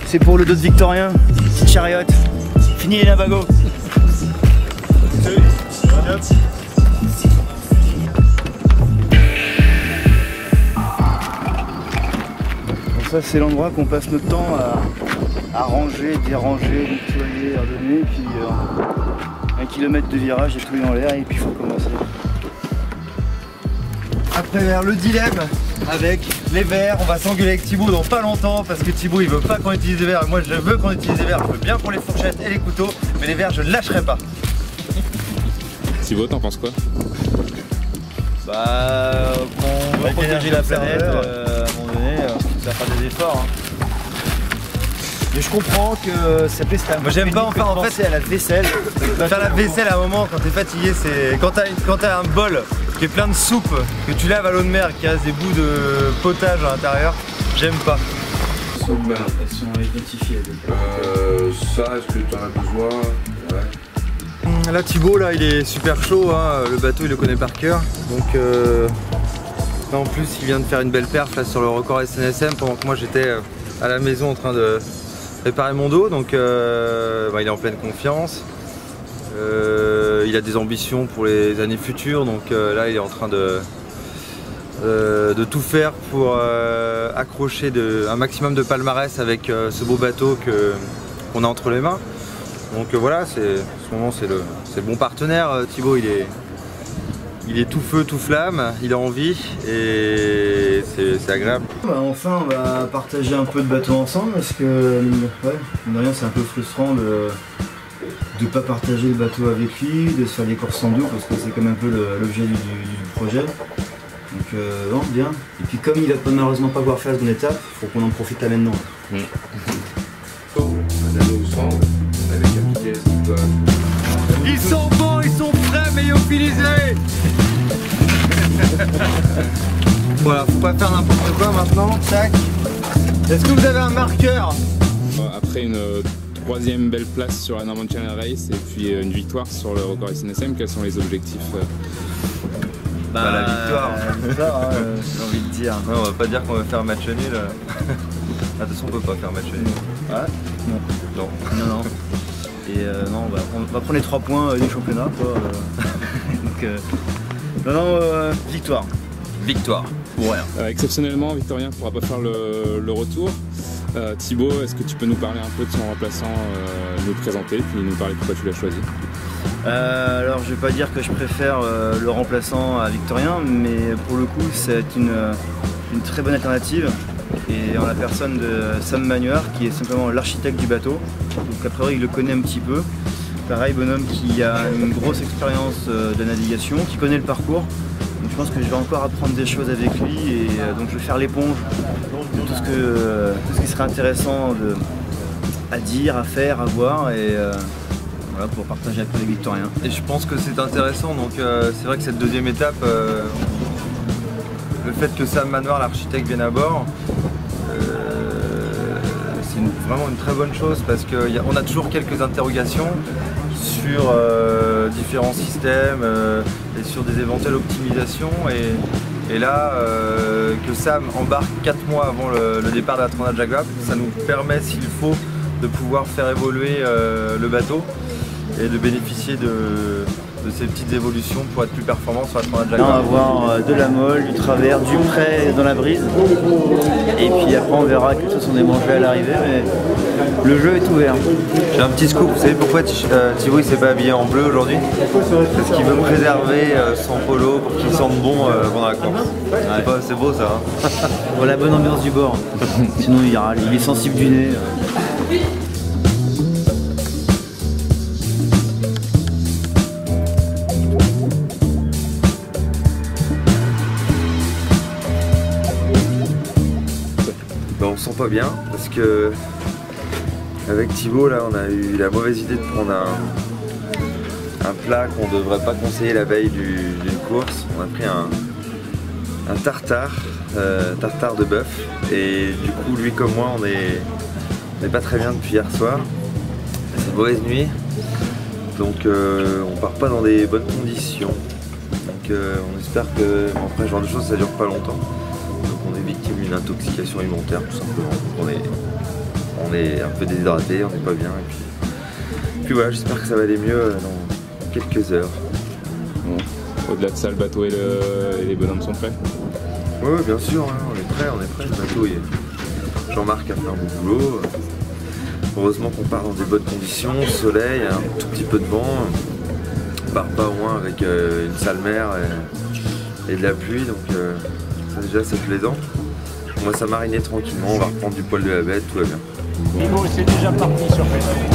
C'est pour le dos de Victorien, petite chariote. Fini les navagos. Ça c'est l'endroit qu'on passe notre temps à ranger, déranger, nettoyer, redonner, puis 1 kilomètre de virage et tout en l'air et puis il faut commencer. Après le dilemme avec les verres, on va s'engueuler avec Thibaut dans pas longtemps parce que Thibaut il veut pas qu'on utilise des verres et moi je veux qu'on utilise des verres, je veux bien pour les fourchettes et les couteaux, mais les verres je ne lâcherai pas. Thibaut, t'en penses quoi? Bah, on va protéger la planète, à un moment donné, ça va faire des efforts. Hein. Mais je comprends que ça peut Moi j'aime pas enfin en fait à la vaisselle. Faire la vaisselle à un moment quand t'es fatigué, c'est quand t'as un bol qui est plein de soupe, que tu laves à l'eau de mer, qui a des bouts de potage à l'intérieur, j'aime pas. Elles sont identifiées. Ça, est-ce que tu en as besoin? Ouais. Là Thibaut là il est super chaud, hein. Le bateau il le connaît par cœur. Donc là en plus il vient de faire une belle perf là, sur le record SNSM pendant que moi j'étais à la maison en train de réparer mon dos. Donc il est en pleine confiance. Il a des ambitions pour les années futures, donc là il est en train de tout faire pour accrocher un maximum de palmarès avec ce beau bateau qu'on a entre les mains. Donc voilà, en ce moment c'est le bon partenaire. Thibaut il est tout feu, tout flamme, il a envie et c'est agréable. Enfin on va partager un peu de bateau ensemble parce que ouais, mine de rien c'est un peu frustrant de ne pas partager le bateau avec lui, de se faire des courses en dos parce que c'est comme un peu l'objet du projet. Donc non, bien. Et puis comme il va malheureusement pas pouvoir faire la seconde étape, il faut qu'on en profite là maintenant. Ils sont bons, ils sont frais mais lyophilisés. Voilà, faut pas faire n'importe quoi maintenant. Tac. Est-ce que vous avez un marqueur? Après une 3e belle place sur la Normand Channel Race et puis une victoire sur le record SNSM, quels sont les objectifs? La victoire. J'ai envie de dire. Non, on va pas dire qu'on va faire match nul. De toute façon on peut pas faire match nul. Ouais. Non. Et non, on va prendre les 3 points du championnat quoi. Donc victoire. Victoire. Pour rien. Exceptionnellement, Victorien ne pourra pas faire le retour. Thibaut, est-ce que tu peux nous parler un peu de son remplaçant, nous présenter, puis nous parler pourquoi tu l'as choisi? Alors je vais pas dire que je préfère le remplaçant à Victorien, mais pour le coup c'est une très bonne alternative. Et en la personne de Sam Manuard qui est simplement l'architecte du bateau. Donc a priori il le connaît un petit peu. Pareil, bonhomme qui a une grosse expérience de navigation, qui connaît le parcours. Donc je pense que je vais encore apprendre des choses avec lui et donc je vais faire l'éponge de tout ce qui serait intéressant à dire, à faire, à voir et voilà, pour partager un peu les Victoriens. Et je pense que c'est intéressant, donc c'est vrai que cette 2e étape, le fait que Sam Manoir, l'architecte, vienne à bord, c'est vraiment une très bonne chose parce qu'on a toujours quelques interrogations sur différents systèmes et sur des éventuelles optimisations. Et là, que Sam embarque 4 mois avant le départ de la Transat Jacques Vabre, ça nous permet, s'il faut, de pouvoir faire évoluer le bateau et de bénéficier de ces petites évolutions pour être plus performant sur la Transat Jacques Vabre. On va avoir de la molle, du travers, du près dans la brise. Et puis après on verra que ce sont des manches à l'arrivée, mais le jeu est ouvert. J'ai un petit scoop, vous savez pourquoi Thibaut il s'est pas habillé en bleu aujourd'hui? Parce qu'il veut préserver son polo pour qu'il sente bon pendant la course. Ouais. C'est beau ça. Hein. Voilà la bonne ambiance du bord. Sinon il râle, il est sensible du nez. On se sent pas bien parce que avec Thibaut là on a eu la mauvaise idée de prendre un plat qu'on devrait pas conseiller la veille d'une course. On a pris un tartare de bœuf et du coup lui comme moi on n'est pas très bien depuis hier soir. C'est une mauvaise nuit donc on part pas dans des bonnes conditions. Donc on espère que après ce genre de choses ça dure pas longtemps. Donc on est victime d'une intoxication alimentaire tout simplement. On est un peu déshydraté, on n'est pas bien. Et puis voilà, j'espère que ça va aller mieux dans quelques heures. Bon. Au-delà de ça, le bateau et les bonhommes sont prêts? Oui, bien sûr, hein, on est prêt. Le bateau, Jean-Marc a fait un bon boulot. Heureusement qu'on part dans des bonnes conditions, soleil, un tout petit peu de vent. On part pas au moins avec une sale mer et de la pluie, donc ça déjà c'est plaisant. On va s'amariner tranquillement, on va reprendre du poil de la bête, tout va bien. Nico, c'est déjà parti sur Facebook.